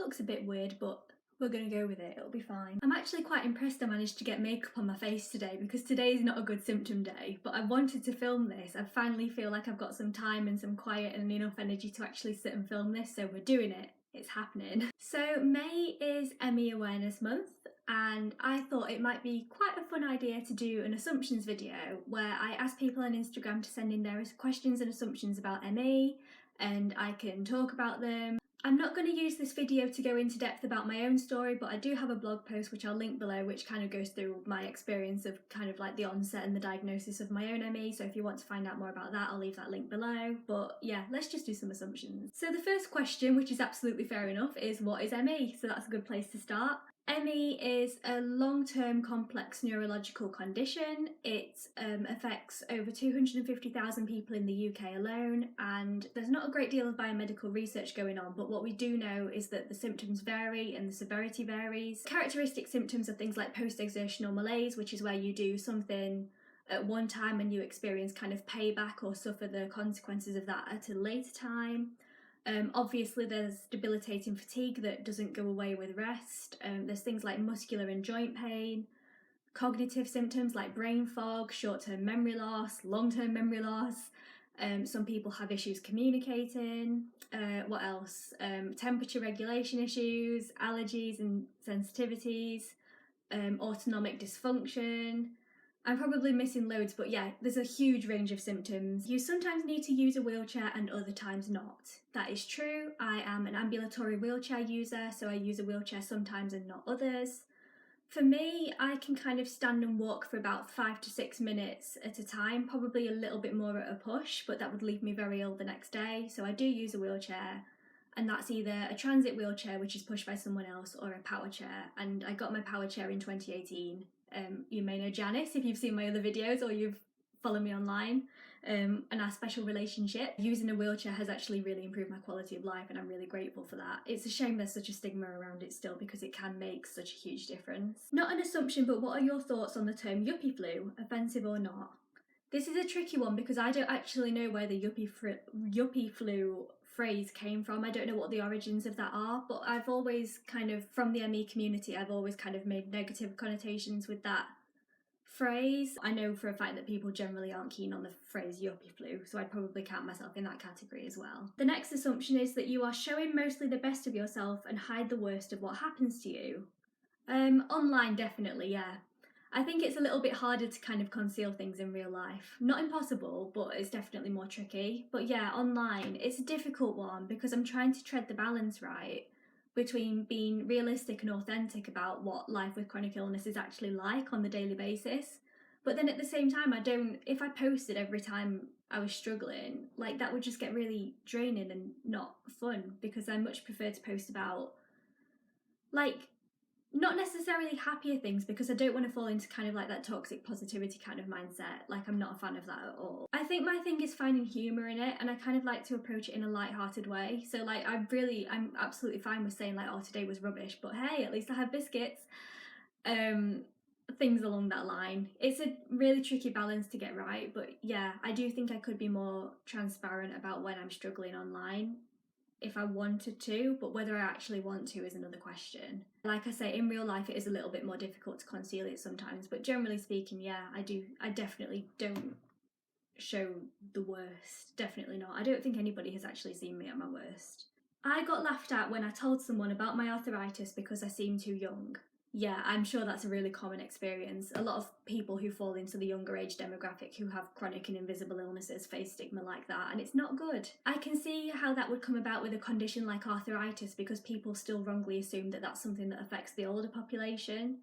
looks a bit weird, but we're gonna go with it, it'll be fine. I'm actually quite impressed I managed to get makeup on my face today, because today is not a good symptom day, but I wanted to film this. I finally feel like I've got some time and some quiet and enough energy to actually sit and film this, so we're doing it. It's happening. So May is ME Awareness Month, and I thought it might be quite a fun idea to do an assumptions video where I ask people on Instagram to send in their questions and assumptions about ME, and I can talk about them. I'm not going to use this video to go into depth about my own story, but I do have a blog post which I'll link below, which kind of goes through my experience of kind of like the onset and the diagnosis of my own ME, so if you want to find out more about that, I'll leave that link below. But yeah, let's just do some assumptions. So the first question, which is absolutely fair enough, is what is ME? So that's a good place to start. ME is a long-term complex neurological condition. It affects over 250,000 people in the UK alone, and there's not a great deal of biomedical research going on, but what we do know is that the symptoms vary and the severity varies. Characteristic symptoms are things like post-exertional malaise, which is where you do something at one time and you experience kind of payback or suffer the consequences of that at a later time. Obviously there's debilitating fatigue that doesn't go away with rest. There's things like muscular and joint pain, cognitive symptoms like brain fog, short-term memory loss, long-term memory loss. Some people have issues communicating. What else? Temperature regulation issues, allergies and sensitivities, autonomic dysfunction. I'm probably missing loads, but yeah, there's a huge range of symptoms. You sometimes need to use a wheelchair and other times not. That is true. I am an ambulatory wheelchair user, so I use a wheelchair sometimes and not others. For me, I can kind of stand and walk for about 5 to 6 minutes at a time, probably a little bit more at a push, but that would leave me very ill the next day. So I do use a wheelchair, and that's either a transit wheelchair, which is pushed by someone else, or a power chair. And I got my power chair in 2018. You may know Janice if you've seen my other videos or you've followed me online, and our special relationship. Using a wheelchair has actually really improved my quality of life, and I'm really grateful for that. It's a shame there's such a stigma around it still, because it can make such a huge difference. Not an assumption, but what are your thoughts on the term yuppie flu, offensive or not? This is a tricky one because I don't actually know where the yuppie flu phrase came from. I don't know what the origins of that are, but I've always kind of, from the ME community, I've always kind of made negative connotations with that phrase. I know for a fact that people generally aren't keen on the phrase yuppie flu, so I'd probably count myself in that category as well. The next assumption is that you are showing mostly the best of yourself and hide the worst of what happens to you. Online, definitely, yeah. I think it's a little bit harder to kind of conceal things in real life. Not impossible, but it's definitely more tricky. But yeah, online, it's a difficult one because I'm trying to tread the balance right between being realistic and authentic about what life with chronic illness is actually like on the daily basis. But then at the same time, if I posted every time I was struggling, like that would just get really draining and not fun, because I much prefer to post about, like, not necessarily happier things, because I don't want to fall into kind of like that toxic positivity kind of mindset. Like, I'm not a fan of that at all. I think my thing is finding humour in it, and I kind of like to approach it in a light-hearted way. So like, I'm absolutely fine with saying like, oh, today was rubbish, but hey, at least I had biscuits. Things along that line. It's a really tricky balance to get right, but yeah, I do think I could be more transparent about when I'm struggling online if I wanted to, but whether I actually want to is another question. Like I say, in real life it is a little bit more difficult to conceal it sometimes, but generally speaking, yeah, I definitely don't show the worst. Definitely not. I don't think anybody has actually seen me at my worst. I got laughed at when I told someone about my arthritis because I seemed too young. Yeah, I'm sure that's a really common experience. A lot of people who fall into the younger age demographic who have chronic and invisible illnesses face stigma like that, and it's not good. I can see how that would come about with a condition like arthritis, because people still wrongly assume that that's something that affects the older population.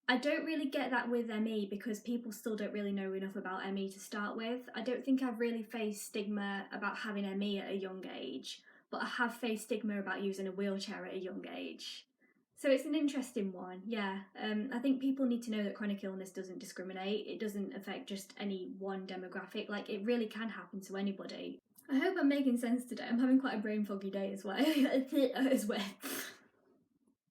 I don't really get that with ME because people still don't really know enough about ME to start with. I don't think I've really faced stigma about having ME at a young age, but I have faced stigma about using a wheelchair at a young age. So it's an interesting one, yeah. I think people need to know that chronic illness doesn't discriminate. It doesn't affect just any one demographic. Like, it really can happen to anybody. I hope I'm making sense today. I'm having quite a brain foggy day as well.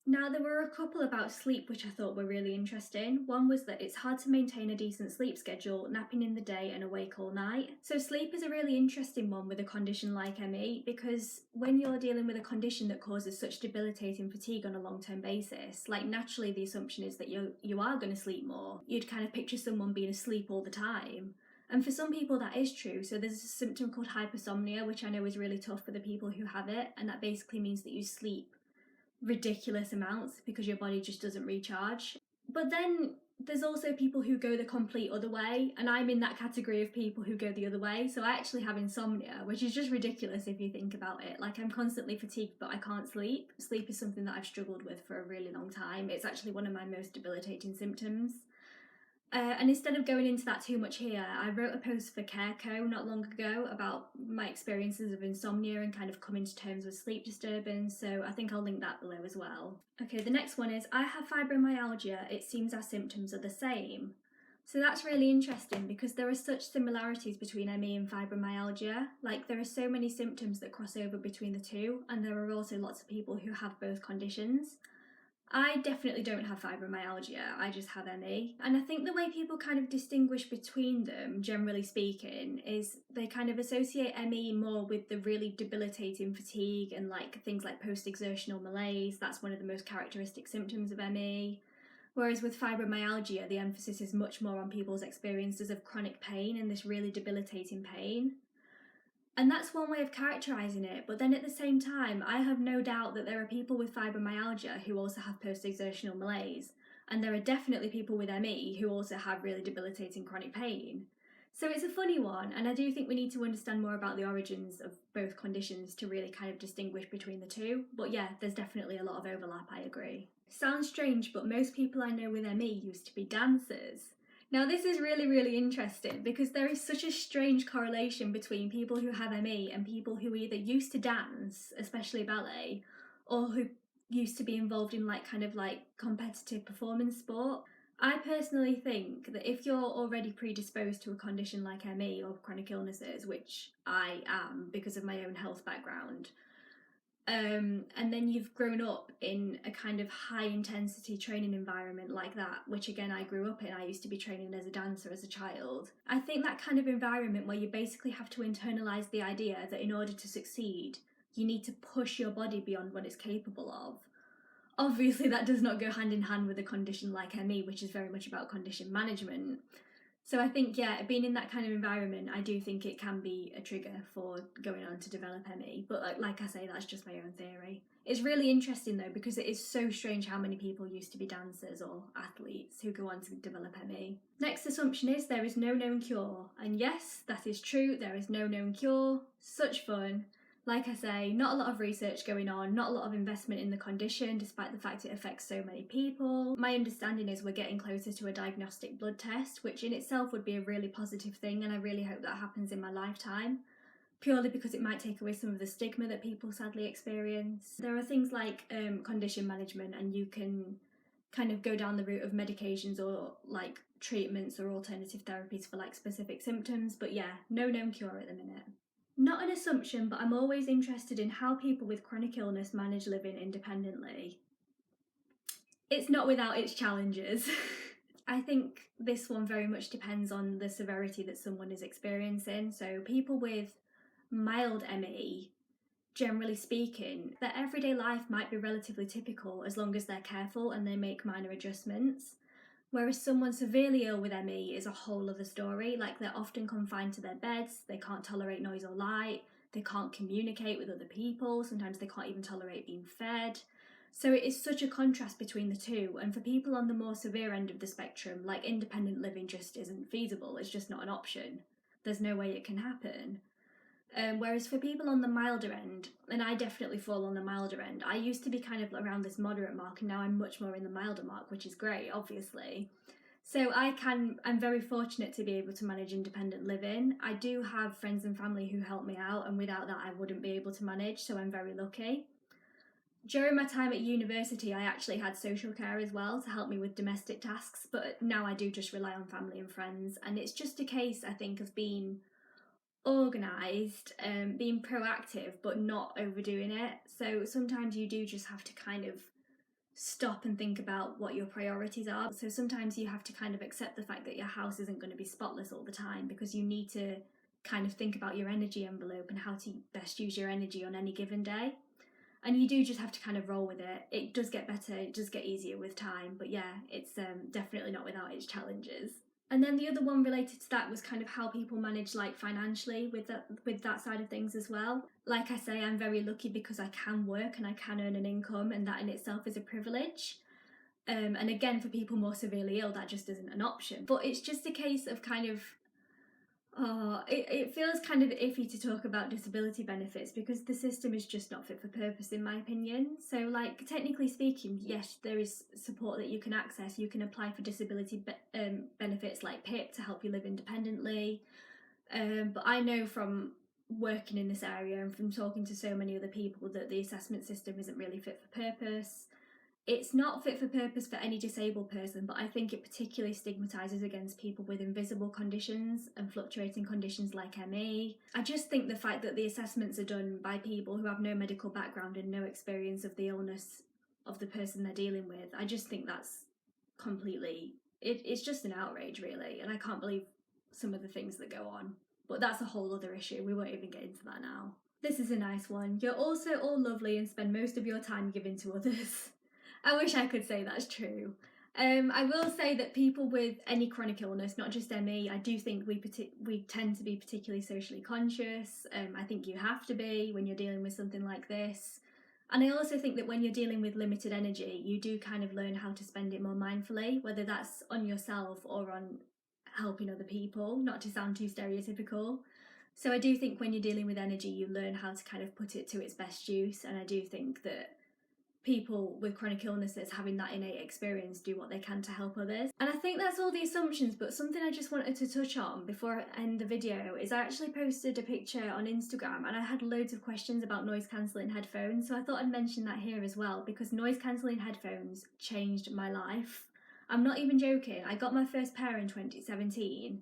Now, there were a couple about sleep which I thought were really interesting. One was that it's hard to maintain a decent sleep schedule, napping in the day and awake all night. So sleep is a really interesting one with a condition like ME, because when you're dealing with a condition that causes such debilitating fatigue on a long-term basis, like naturally the assumption is that you are going to sleep more. You'd kind of picture someone being asleep all the time. And for some people that is true. So there's a symptom called hypersomnia, which I know is really tough for the people who have it, and that basically means that you sleep ridiculous amounts because your body just doesn't recharge. But then there's also people who go the complete other way, and I'm in that category of people who go the other way. So I actually have insomnia, which is just ridiculous if you think about it. Like, I'm constantly fatigued, but I can't sleep. Sleep is something that I've struggled with for a really long time. It's actually one of my most debilitating symptoms. And instead of going into that too much here, I wrote a post for Careco not long ago about my experiences of insomnia and kind of coming to terms with sleep disturbance, so I think I'll link that below as well. Okay, the next one is, I have fibromyalgia, it seems our symptoms are the same. So that's really interesting because there are such similarities between ME and fibromyalgia. Like, there are so many symptoms that cross over between the two, and there are also lots of people who have both conditions. I definitely don't have fibromyalgia, I just have ME. And I think the way people kind of distinguish between them, generally speaking, is they kind of associate ME more with the really debilitating fatigue and like things like post-exertional malaise. That's one of the most characteristic symptoms of ME. Whereas with fibromyalgia, the emphasis is much more on people's experiences of chronic pain and this really debilitating pain. And that's one way of characterising it, but then at the same time, I have no doubt that there are people with fibromyalgia who also have post-exertional malaise, and there are definitely people with ME who also have really debilitating chronic pain. So it's a funny one, and I do think we need to understand more about the origins of both conditions to really kind of distinguish between the two. But yeah, there's definitely a lot of overlap, I agree. Sounds strange, but most people I know with ME used to be dancers. Now, this is really, really interesting because there is such a strange correlation between people who have ME and people who either used to dance, especially ballet, or who used to be involved in like kind of like competitive performance sport. I personally think that if you're already predisposed to a condition like ME or chronic illnesses, which I am because of my own health background, and then you've grown up in a kind of high intensity training environment like that, which again I grew up in. I used to be training as a dancer as a child. I think that kind of environment where you basically have to internalize the idea that in order to succeed, you need to push your body beyond what it's capable of. Obviously, that does not go hand in hand with a condition like ME, which is very much about condition management. So I think, yeah, being in that kind of environment, I do think it can be a trigger for going on to develop ME. But like I say, that's just my own theory. It's really interesting though, because it is so strange how many people used to be dancers or athletes who go on to develop ME. Next assumption is there is no known cure. And yes, that is true, there is no known cure. Such fun. Like I say, not a lot of research going on, not a lot of investment in the condition, despite the fact it affects so many people. My understanding is we're getting closer to a diagnostic blood test, which in itself would be a really positive thing, and I really hope that happens in my lifetime, purely because it might take away some of the stigma that people sadly experience. There are things like condition management, and you can kind of go down the route of medications or like treatments or alternative therapies for like specific symptoms, but yeah, no known cure at the minute. Not an assumption, but I'm always interested in how people with chronic illness manage living independently. It's not without its challenges. I think this one very much depends on the severity that someone is experiencing. So people with mild ME, generally speaking, their everyday life might be relatively typical as long as they're careful and they make minor adjustments. Whereas someone severely ill with ME is a whole other story. Like, they're often confined to their beds, they can't tolerate noise or light, they can't communicate with other people, sometimes they can't even tolerate being fed. So it is such a contrast between the two, and for people on the more severe end of the spectrum, like, independent living just isn't feasible, it's just not an option. There's no way it can happen. Whereas for people on the milder end, and I definitely fall on the milder end, I used to be kind of around this moderate mark, and now I'm much more in the milder mark, which is great, obviously. So I'm very fortunate to be able to manage independent living. I do have friends and family who help me out, and without that I wouldn't be able to manage, so I'm very lucky. During my time at university, I actually had social care as well to help me with domestic tasks, but now I do just rely on family and friends, and it's just a case, I think, of being organised, being proactive but not overdoing it. So sometimes you do just have to kind of stop and think about what your priorities are. So sometimes you have to kind of accept the fact that your house isn't going to be spotless all the time, because you need to kind of think about your energy envelope and how to best use your energy on any given day. And you do just have to kind of roll with it. It does get better, it does get easier with time, but yeah, it's definitely not without its challenges. And then the other one related to that was kind of how people manage like financially with that side of things as well. Like I say, I'm very lucky because I can work and I can earn an income, and that in itself is a privilege. And again, for people more severely ill, that just isn't an option. But it's just a case of kind of, it feels kind of iffy to talk about disability benefits because the system is just not fit for purpose, in my opinion. So, like, technically speaking, yes, there is support that you can access. You can apply for disability benefits like PIP to help you live independently. But I know from working in this area and from talking to so many other people that the assessment system isn't really fit for purpose. It's not fit for purpose for any disabled person, but I think it particularly stigmatises against people with invisible conditions and fluctuating conditions like ME. I just think the fact that the assessments are done by people who have no medical background and no experience of the illness of the person they're dealing with, I just think that's completely, it's just an outrage really, and I can't believe some of the things that go on. But that's a whole other issue, we won't even get into that now. This is a nice one. You're also all lovely and spend most of your time giving to others. I wish I could say that's true. I will say that people with any chronic illness, not just ME, I do think we tend to be particularly socially conscious. I think you have to be when you're dealing with something like this. And I also think that when you're dealing with limited energy, you do kind of learn how to spend it more mindfully, whether that's on yourself or on helping other people, not to sound too stereotypical. So I do think when you're dealing with energy, you learn how to kind of put it to its best use. And I do think that people with chronic illnesses having that innate experience do what they can to help others. And I think that's all the assumptions, but something I just wanted to touch on before I end the video is I actually posted a picture on Instagram and I had loads of questions about noise cancelling headphones, so I thought I'd mention that here as well, because noise cancelling headphones changed my life. I'm not even joking. I got my first pair in 2017.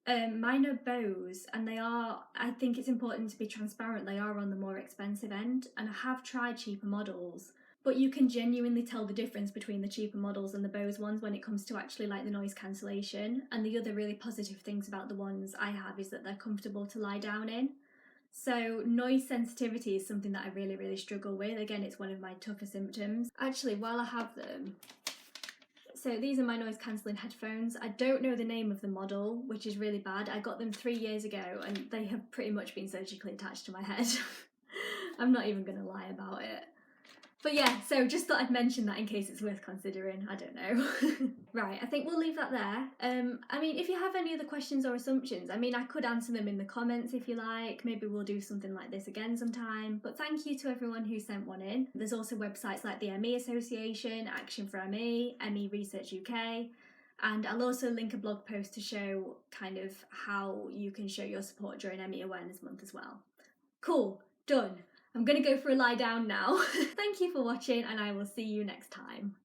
Mine are Bose, and they are, I think it's important to be transparent, they are on the more expensive end, and I have tried cheaper models, but you can genuinely tell the difference between the cheaper models and the Bose ones when it comes to actually like the noise cancellation. And the other really positive things about the ones I have is that they're comfortable to lie down in. So noise sensitivity is something that I really, really struggle with. Again, it's one of my tougher symptoms. Actually, while I have them, so these are my noise cancelling headphones. I don't know the name of the model, which is really bad. I got them 3 years ago and they have pretty much been surgically attached to my head. I'm not even going to lie about it. But yeah, so just thought I'd mention that in case it's worth considering. I don't know. Right, I think we'll leave that there. I mean, if you have any other questions or assumptions, I mean, I could answer them in the comments if you like. Maybe we'll do something like this again sometime. But thank you to everyone who sent one in. There's also websites like the ME Association, Action for ME, ME Research UK. And I'll also link a blog post to show kind of how you can show your support during ME Awareness Month as well. Cool, done. I'm gonna go for a lie down now. Thank you for watching and I will see you next time.